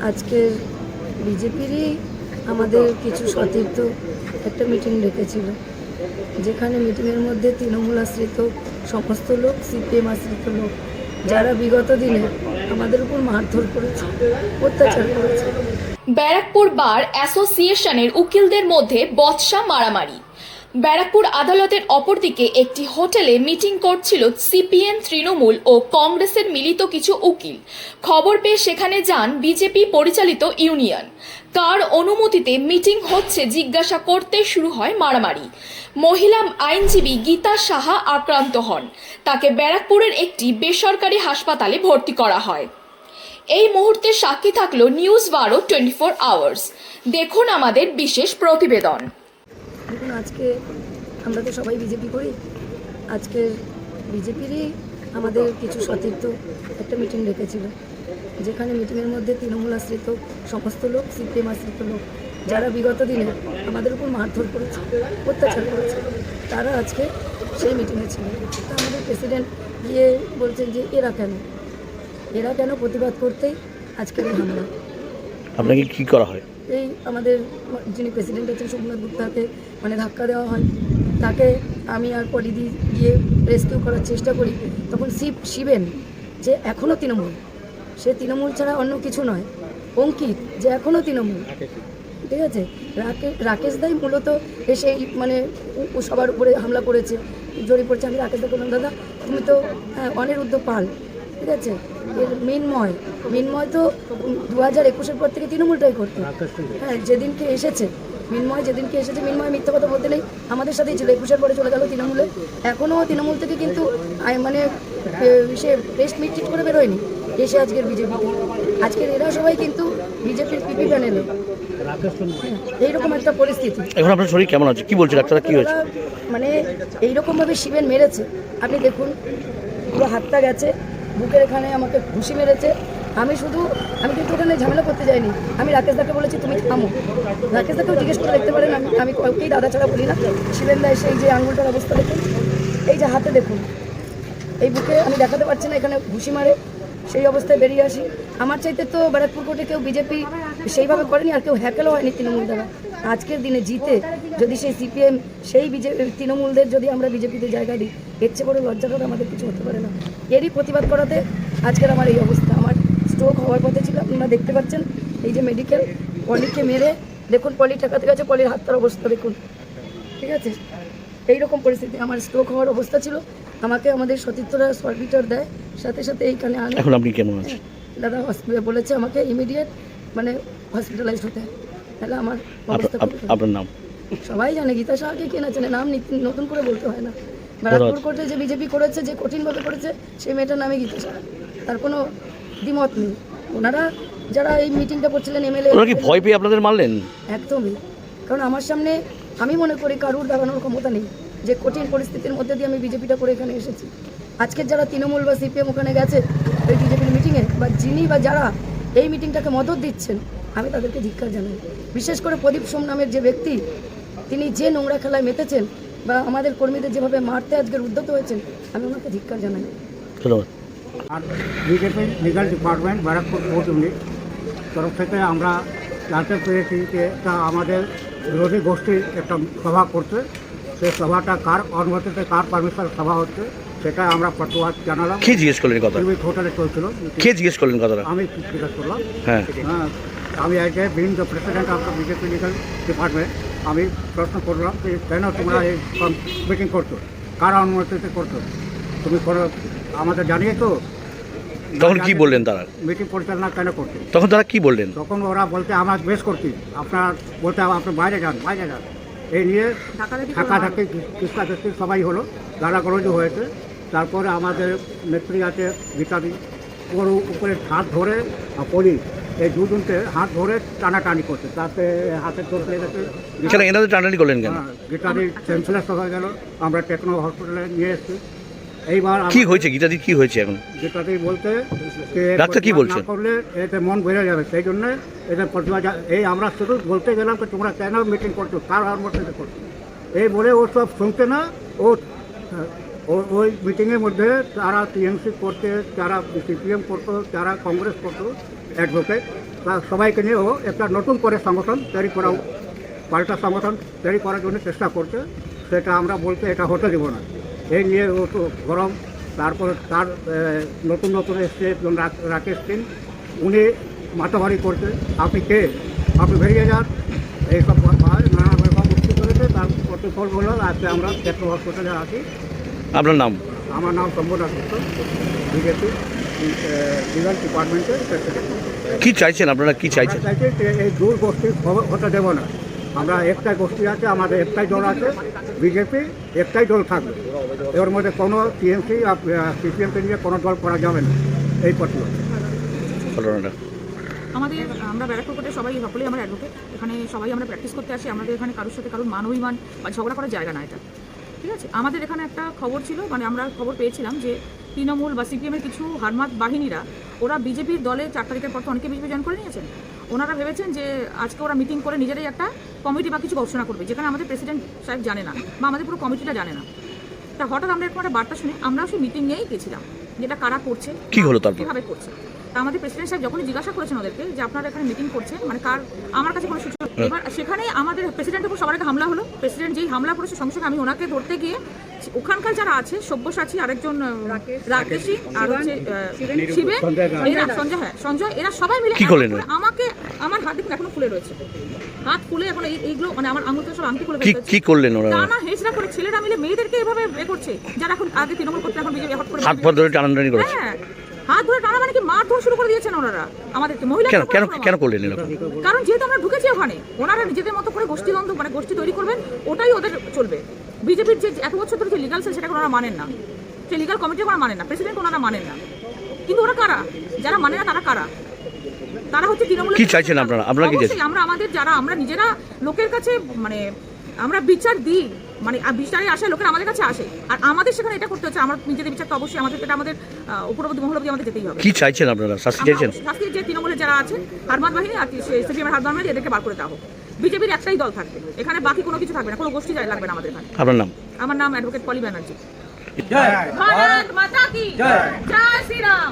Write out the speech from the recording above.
আজকের বিজেপিরই আমাদের কিছু সতীর্থ একটা মিটিং ডেকেছিল, যেখানে মিটিংয়ের মধ্যে তৃণমূল আশ্রিত সমস্ত লোক, সিপিএম আশ্রিত লোক, যারা বিগত দিনে আমাদের উপর মারধর করেছে, অত্যাচার করেছে। ব্যারাকপুর বার অ্যাসোসিয়েশনের উকিলদের মধ্যে বচসা মারামারি। ব্যারাকপুর আদালতের অপরদিকে একটি হোটেলে মিটিং করছিল সিপিএম, তৃণমূল ও কংগ্রেসের মিলিত কিছু উকিল। খবর পেয়ে সেখানে যান বিজেপি পরিচালিত ইউনিয়ন। কার অনুমতিতে মিটিং হচ্ছে জিজ্ঞাসা করতে শুরু হয় মারামারি। মহিলা আইনজীবী গীতা সাহা আক্রান্ত হন। তাকে ব্যারাকপুরের একটি বেসরকারি হাসপাতালে ভর্তি করা হয়। এই মুহূর্তে সাক্ষী থাকলো নিউজ 12 24 আওয়ার্স। দেখুন আমাদের বিশেষ প্রতিবেদন। দেখুন, আজকে আমরা তো সবাই বিজেপি করি। আজকের বিজেপিরই আমাদের কিছু সতীর্থ একটা মিটিং ডেকেছিল, যেখানে মিটিংয়ের মধ্যে তৃণমূল আশ্রিত সমস্ত লোক, সিপিএম আশ্রিত লোক, যারা বিগত দিনে আমাদের উপর মারধর করেছে, অত্যাচার করেছে, তারা আজকে সেই মিটিংয়ে ছিল। তা আমাদের প্রেসিডেন্ট গিয়ে বলছেন যে এরা কেন প্রতিবাদ করতেই আজকের এই হামলা। আপনাকে কি করা হয়? এই আমাদের যিনি প্রেসিডেন্ট আছেন সোমনাথ গুপ্তাকে ধাক্কা দেওয়া হয়। তাকে আমি আর পলিদি গিয়ে রেস্কিউ করার চেষ্টা করি। তখন শিবেন যে এখনও তৃণমূল, সে তৃণমূল ছাড়া অন্য কিছু নয়। অঙ্কিত যে এখনও তৃণমূল, ঠিক আছে। রাকেশ দাই মূলত এসে ও সবার উপরে হামলা করেছে, জড়িয়ে পড়েছে। আমি রাকেশ দাকে বললাম, দাদা তুমি তো অনিরুদ্ধ পাল, ঠিক আছে। এর মিনময় তো 2021-এর পর থেকে তৃণমূলটাই করতো। হ্যাঁ, যেদিনকে এসেছে মিনময় মিথ্যা কথা বলতে নেই, আমাদের সাথেই ছিল। 21-এর পরে চলে গেল তৃণমূলে। এখনও তৃণমূল থেকে কিন্তু সে টেস্ট মিট করে বেরোয়নি, এসে আজকের বিজেপিতে। আজকের এরা সবাই কিন্তু বিজেপির পিপি প্যানেলে। এইরকম একটা পরিস্থিতি। এখন আপনার শরীর কেমন আছে? কি বলছে ডাক্তাররা? কি হয়েছে? এইরকমভাবে শিবেন মেরেছে, আপনি দেখুন, পুরো হাতটা গেছে, বুকের এখানে আমাকে ঘুষি মেরেছে। আমি কিন্তু ওখানে ঝামেলা করতে যাইনি। আমি রাকেশ দাকে বলেছি তুমি থামো। রাকেশ দাকেও জিজ্ঞেস করে দেখতে পারেন, আমি কাউকেই দাদা ছাড়া বলি না। শিবেন দা এসে এই যে আঙুলটার অবস্থা দেখুন, এই যে হাতে দেখুন, এই বুকে আমি দেখাতে পারছি না, এখানে ঘুষি মারে। সেই অবস্থায় বেরিয়ে আসি। আমার চাইতে তো ব্যারাকপুর কোর্টে কেউ বিজেপি সেইভাবে করেনি, আর কেউ হ্যাকেলও হয়নি তৃণমূল দ্বারা। আজকের দিনে জিতে যদি সেই সিপিএম, সেই তৃণমূলদের যদি আমরা বিজেপিতে জায়গা দিই, এর চেয়ে বড় লজ্জাকর আমাদের কিছু হতে পারে না। এরই প্রতিবাদ করাতে আজকের আমার এই অবস্থা। আমার স্ট্রোক হওয়ার পথে ছিল, আপনারা দেখতে পাচ্ছেন। এই যে মেডিকেল, পলিকে মেরে দেখুন, পলি ঠেকাতে গেছে, পলির হাতটার অবস্থা দেখুন, ঠিক আছে। এইরকম পরিস্থিতি, আমার স্ট্রোক হওয়ার অবস্থা ছিল। আমাকে আমাদের সতীর্থরা সরবিটার দেয়, সাথে সাথে এইখানে আনে। এখন আপনি কেমন আছেন? দাদা হসপিটালে বলেছে আমাকে ইমিডিয়েট হসপিটালাইজড হতে। তাহলে আমার অবস্থা। আপনার নাম? সবাই জানে, গীতা সাহাকে কে না জানে, নাম নতুন করে বলতে হয় না। ব্যারাকপুর কোর্টে যে বিজেপি করেছে, যে কঠিনভাবে করেছে, সেই মেয়েটার নামে গীতা সাহা, তার কোনো দ্বিমত নেই। ওনারা যারা এই মিটিংটা করছিলেন, এমএলএ, ওরা কি ভয় পেয়ে আপনাদের মারলেন? একদমই। কারণ আমার সামনে, আমি মনে করি কারুর দাঁড়ানোর ক্ষমতা নেই, যে কঠিন পরিস্থিতির মধ্যে দিয়ে আমি বিজেপিটা করে এখানে এসেছি। আজকের যারা তৃণমূল বা সিপিএম ওখানে গেছে ওই বিজেপির মিটিংয়ে, বা যারা এই মিটিংটাকে মদত দিচ্ছেন, আমি তাদেরকে ধিক্কার জানাই। বিশেষ করে প্রদীপ সোম নামের যে ব্যক্তি, তিনি যে নোংরা খেলায় মেতেছেন বা আমাদের কর্মীদের যেভাবে মারতে আজকের উদ্যত হয়েছেন, আমি ওনাকে ধিক্কার জানাই। ধন্যবাদ। আর BJP legal department Barrackpore court unit তরফ থেকে আমরা জানতে পেরেছি যে এটা আমাদের বিরোধী গোষ্ঠীর একটা সভা করছে। সেই সভাটা কার অনুমতিতে, কার পারমিশন সভা হচ্ছে, সেটা আমরা প্রতিবাদ জানালাম। কে জিজ্ঞেস করলেন কথা? হোটেলে চলছিল। কে জিজ্ঞেস করলেন কথাটা? আমি জিজ্ঞেস করলাম। হ্যাঁ, আমি আজকে being the president of the BJP legal department, আমি প্রশ্ন করলাম যে কেন তোমরা এই মিটিং করছো, কার অনুমতিতে করছো, তুমি করো আমাদের জানিয়েছো। তখন কি বললেন তারা? মিটিং পরিচালনা কেন করছো? তখন তারা কি বললেন? তখন ওরা বলতে আমরা বেশ করছি, আপনার বলতে আপনি বাইরে যান। এই নিয়ে ধাক্কাধাক্কি কিস্তাকিস্তি সবাই হলো, গালাগলজি হয়েছে। তারপরে আমাদের নেত্রী আছে গীতাদি, ওর উপরে হাত ধরে পলি, এই দুজনকে হাত ধরে টানাটানি করছে, তাতে হাতের চোট লেগেছে। কেন এনাদের টানাটানি করলেন কেন? গীতাদি সেন্সলেস হয়ে গেল, আমরা টেকনো হসপিটালে নিয়ে এসেছি। এইবার কি হয়েছে গীতাদি? কি হয়েছে এখন? গীতাদি বলতে ডাক্তার কি বলছে? করলে এতে মন বেড়ে যাবে, সেই জন্য এদের প্রতিবাদ। এই আমরা শুধু বলতে গেলাম যে তোমরা কেন মিটিং করছো, কার অনুমতিতে করছো, এই বলে ও সব শুনতে না। ওই মিটিংয়ের মধ্যে যারা টিএমসি করতে, যারা সিপিএম করতো, যারা কংগ্রেস করতো, অ্যাডভোকেট, সবাইকে নিয়ে ও একটা নতুন করে সংগঠন তৈরি করা, পাল্টা সংগঠন তৈরি করার জন্য চেষ্টা করছে। সেটা আমরা বলতে এটা হতে দেবো না। এই নিয়ে ও তো গরম। তারপরে তার নতুন এসছে একজন রাকেশ সিং, উনি মাথাভারি করছে, আপনি কে, আপনি বেরিয়ে যান, এইসব নানা রকম মুক্তি করেছে। তার প্রতিফল বলল আজকে আমরা ক্ষেত্র হসপিটালে আছি। আপনার নাম? আমার নাম শম্ভুনাথ গুপ্ত, বিজেপি লিগাল ডিপার্টমেন্টের প্রেসিডেন্ট। কি চাইছেন আপনারা, কি চাইছেন? আমরা চাইছি যে এই দূর গোষ্ঠী হতে দেবো না। আমরা একটাই গোষ্ঠী আছে, আমাদের একটাই দল আছে, বিজেপি একটাই দল থাকবে। এর মধ্যে কোনো টিএমসি আর সিপিএমকে নিয়ে কোনো দল করা যাবে না। এই পত্র ঘটনাটা আমরা ব্যারাকপুর কোর্টে সকলেই আমরা অ্যাডভোকেট। এখানে সবাই আমরা প্র্যাকটিস করতে আসি। আমাদের এখানে কারোর সাথে কারোর মান অভিমান বা ঝগড়া করার জায়গা না এটা, ঠিক আছে। আমাদের এখানে একটা খবর ছিল, মানে আমরা খবর পেয়েছিলাম যে তৃণমূল বা সিপিএমের কিছু হারমাত বাহিনীরা ওরা বিজেপির দলে 4 তারিখের পর তো অনেকে বিজেপি জয়েন করে নিয়েছেন। ওনারা ভেবেছেন যে আজকে ওরা মিটিং করে নিজেরাই একটা কমিটি বা কিছু ঘোষণা করবে, যেখানে আমাদের প্রেসিডেন্ট সাহেব জানে না বা আমাদের পুরো কমিটিটা জানে না। তা হঠাৎ আমরা এরকম একটা বার্তা শুনে আমরা সেই মিটিং নিয়েই গেছিলাম, যেটা কারা করছে, কি হলো তারপর? কীভাবে করছে। তা আমাদের প্রেসিডেন্ট সাহেব যখনই জিজ্ঞাসা করেছেন ওদেরকে যে আপনারা এখানে মিটিং করছেন, মানে কার, আমার কাছে কোনো সূচনা, এবার সেখানে আমাদের প্রেসিডেন্টের উপর সবার আগে হামলা হলো। প্রেসিডেন্ট যেই হামলা করেছে সঙ্গে সঙ্গে আমি ওনাকে ধরতে গিয়ে ওখানকার যারা আছে, সব্যসাচী, আরেকজন রাকেশী, আর হচ্ছে শিবেন, এরা সঞ্জয়, এরা সবাই মিলে কি করলেন? আমাকে, আমার হাত দেখুন এখনো ফুলে রয়েছে, হাত ফুলে এখন এইগুলো, মানে আমার আঙুল তো সব আংটি খুলে ফেলেছে। কি করলেন ওরা? টানা হেঁচড়া করে ছেলেরা মিলে মেয়েদেরকে এভাবে করছে, যারা এখন আগে তৃণমূল করতে এখন বিজেপি হট করে হাত পা ধরে টানাটানি করেছে? হ্যাঁ, হাত ধরে টানা, মানে কি মার ধরে শুরু করে দিয়েছেন ওনারা আমাদেরকে। মহিলা কেন করলেন এরকম? কারণ যেহেতু আমরা ঢুকেছি ওখানে, ওনারা নিজেদের মতো করে গোষ্ঠীদ্বন্দ্ব, মানে গোষ্ঠী তৈরি করবেন, ওটাই ওদের চলবে। বিজেপির যে এত বছর ধরে যে লিগাল সেল, সেটাকে ওনারা মানেন না, সেই লিগাল কমিটি ওনারা মানেন না, প্রেসিডেন্ট ওনারা মানেন না। কিন্তু ওরা কারা, যারা মানে না তারা কারা? তারা হচ্ছে তৃণমূল। কি চাইছেন আপনারা? আপনারা কি চাইছেন? আমরা আমাদের যারা আমরা নিজেরা লোকের কাছে, মানে আমরা বিচার দিই, মানে বিচারের আশায় লোকের আমাদের কাছে আসে, আর আমাদের সেখানে এটা করতে হচ্ছে। আমরা নিজেদের বিচার তো অবশ্যই আমাদের, এটা আমাদের উপরবর্তী মহল অবধি আমাদের যেতেই হবে। কি চাইছেন আপনারা? শাস্তি চাইছেন? শাস্তি যে তৃণমূলের যারা আছে হারমাত বাহিনী আর সিপিএমের হারমাত বাহিনী, এদেরকে বার করে দেওয়া হোক। বিজেপির একটাই দল থাকবে এখানে, বাকি কোনো কিছু থাকবে না, কোনো গোষ্ঠী লাগবে না আমাদের এখানে। আপনার নাম? আমার নাম অ্যাডভোকেট পলি ব্যানার্জি। ভারত মাতা কি জয়, জয় শ্রীরাম।